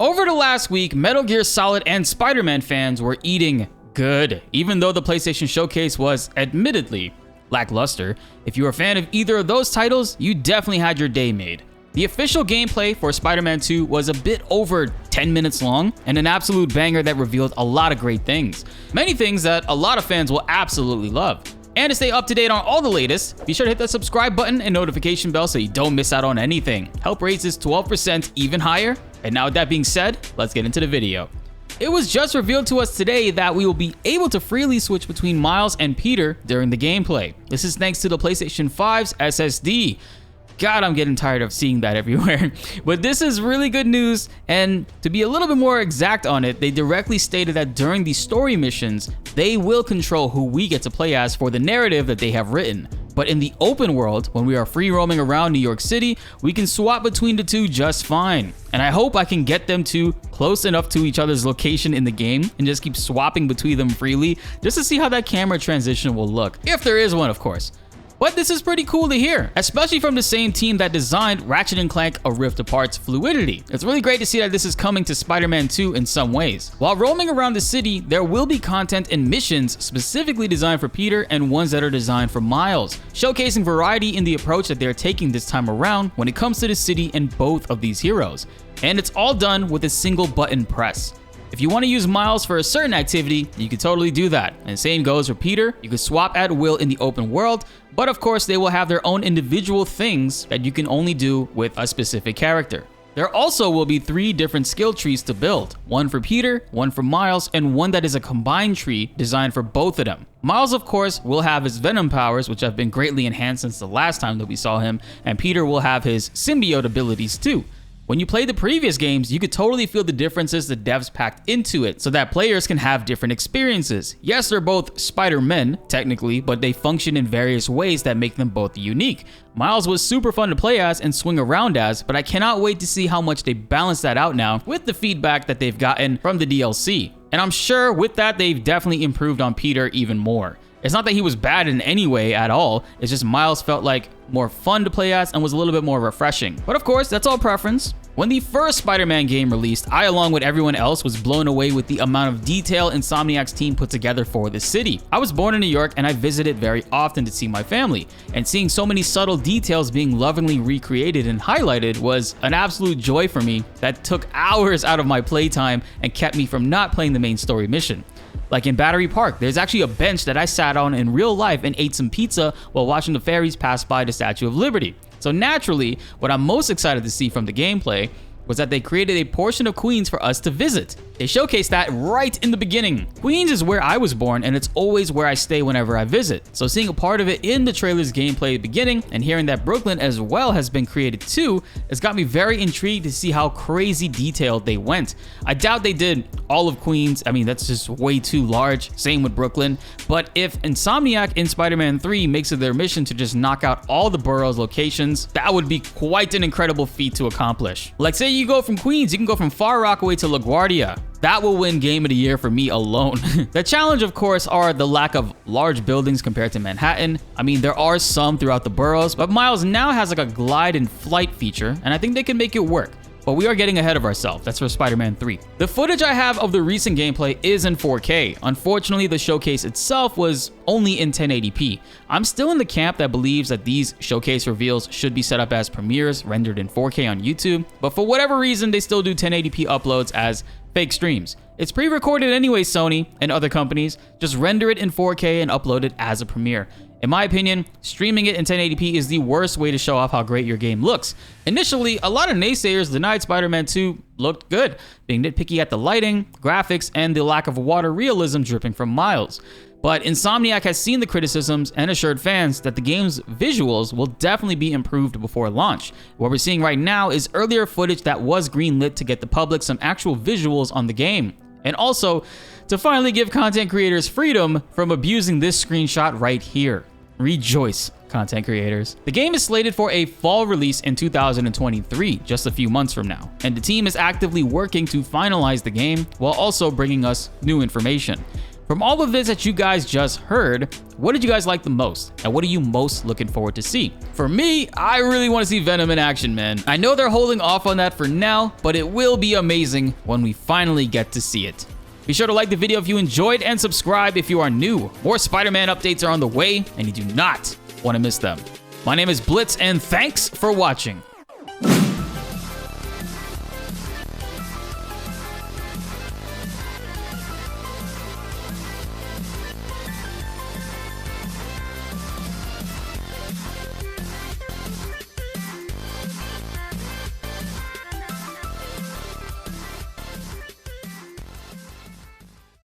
Over the last week, Metal Gear Solid and Spider-Man fans were eating good, even though the PlayStation Showcase was admittedly lackluster. If you were a fan of either of those titles, you definitely had your day made. The official gameplay for Spider-Man 2 was a bit over 10 minutes long and an absolute banger that revealed a lot of great things. Many things that a lot of fans will absolutely love. And to stay up to date on all the latest, be sure to hit that subscribe button and notification bell so you don't miss out on anything. Help raise this 12% even higher. And now with that being said, let's get into the video. It was just revealed to us today that we will be able to freely switch between Miles and Peter during the gameplay. This is thanks to the PlayStation 5's SSD. God, I'm getting tired of seeing that everywhere. But this is really good news, and to be a little bit more exact on it, they directly stated that during the story missions, they will control who we get to play as for the narrative that they have written. But in the open world, when we are free roaming around New York City, we can swap between the two just fine. And I hope I can get them two close enough to each other's location in the game and just keep swapping between them freely, just to see how that camera transition will look. If there is one, of course. But this is pretty cool to hear, especially from the same team that designed Ratchet & Clank A Rift Apart's Fluidity. It's really great to see that this is coming to Spider-Man 2 in some ways. While roaming around the city, there will be content and missions specifically designed for Peter and ones that are designed for Miles, showcasing variety in the approach that they're taking this time around when it comes to the city and both of these heroes. And it's all done with a single button press. If you want to use Miles for a certain activity, you can totally do that. And same goes for Peter. You can swap at will in the open world, but of course they will have their own individual things that you can only do with a specific character. There also will be 3 different skill trees to build, one for Peter, one for Miles, and one that is a combined tree designed for both of them. Miles, of course, will have his venom powers, which have been greatly enhanced since the last time that we saw him, and Peter will have his symbiote abilities too. When you play the previous games, you could totally feel the differences the devs packed into it so that players can have different experiences. Yes, they're both Spider-Men, technically, but they function in various ways that make them both unique. Miles was super fun to play as and swing around as, but I cannot wait to see how much they balance that out now with the feedback that they've gotten from the DLC. And I'm sure with that, they've definitely improved on Peter even more. It's not that he was bad in any way at all, it's just Miles felt like more fun to play as and was a little bit more refreshing. But of course, that's all preference. When the first Spider-Man game released, I, along with everyone else, was blown away with the amount of detail Insomniac's team put together for the city. I was born in New York and I visited very often to see my family, and seeing so many subtle details being lovingly recreated and highlighted was an absolute joy for me that took hours out of my playtime and kept me from not playing the main story mission. Like in Battery Park, there's actually a bench that I sat on in real life and ate some pizza while watching the ferries pass by the Statue of Liberty. So naturally, what I'm most excited to see from the gameplay was that they created a portion of Queens for us to visit. They showcased that right in the beginning. Queens is where I was born and it's always where I stay whenever I visit. So seeing a part of it in the trailer's gameplay beginning and hearing that Brooklyn as well has been created too has got me very intrigued to see how crazy detailed they went. I doubt they did all of Queens. I mean, that's just way too large. Same with Brooklyn. But if Insomniac in Spider-Man 3 makes it their mission to just knock out all the borough's locations, that would be quite an incredible feat to accomplish. Like say you go from Queens, you can go from Far Rockaway to LaGuardia. That will win Game of the Year for me alone. The challenge, of course, are the lack of large buildings compared to Manhattan. I mean, there are some throughout the boroughs, but Miles now has like a glide and flight feature, and I think they can make it work. But we are getting ahead of ourselves. That's for Spider-Man 3. The footage I have of the recent gameplay is in 4K. Unfortunately, the showcase itself was only in 1080p. I'm still in the camp that believes that these showcase reveals should be set up as premieres rendered in 4K on YouTube, but for whatever reason, they still do 1080p uploads as fake streams. It's pre-recorded anyway, Sony and other companies. Just render it in 4K and upload it as a premiere. In my opinion, streaming it in 1080p is the worst way to show off how great your game looks. Initially, a lot of naysayers denied Spider-Man 2 looked good, being nitpicky at the lighting, graphics, and the lack of water realism dripping from Miles. But Insomniac has seen the criticisms and assured fans that the game's visuals will definitely be improved before launch. What we're seeing right now is earlier footage that was greenlit to get the public some actual visuals on the game. And also, to finally give content creators freedom from abusing this screenshot right here. Rejoice, content creators. The game is slated for a fall release in 2023, just a few months from now, and the team is actively working to finalize the game while also bringing us new information. From all of this that you guys just heard, what did you guys like the most? And what are you most looking forward to see? For me, I really want to see Venom in action, man. I know they're holding off on that for now, but it will be amazing when we finally get to see it. Be sure to like the video if you enjoyed and subscribe if you are new. More Spider-Man updates are on the way and you do not want to miss them. My name is BltzZ and thanks for watching.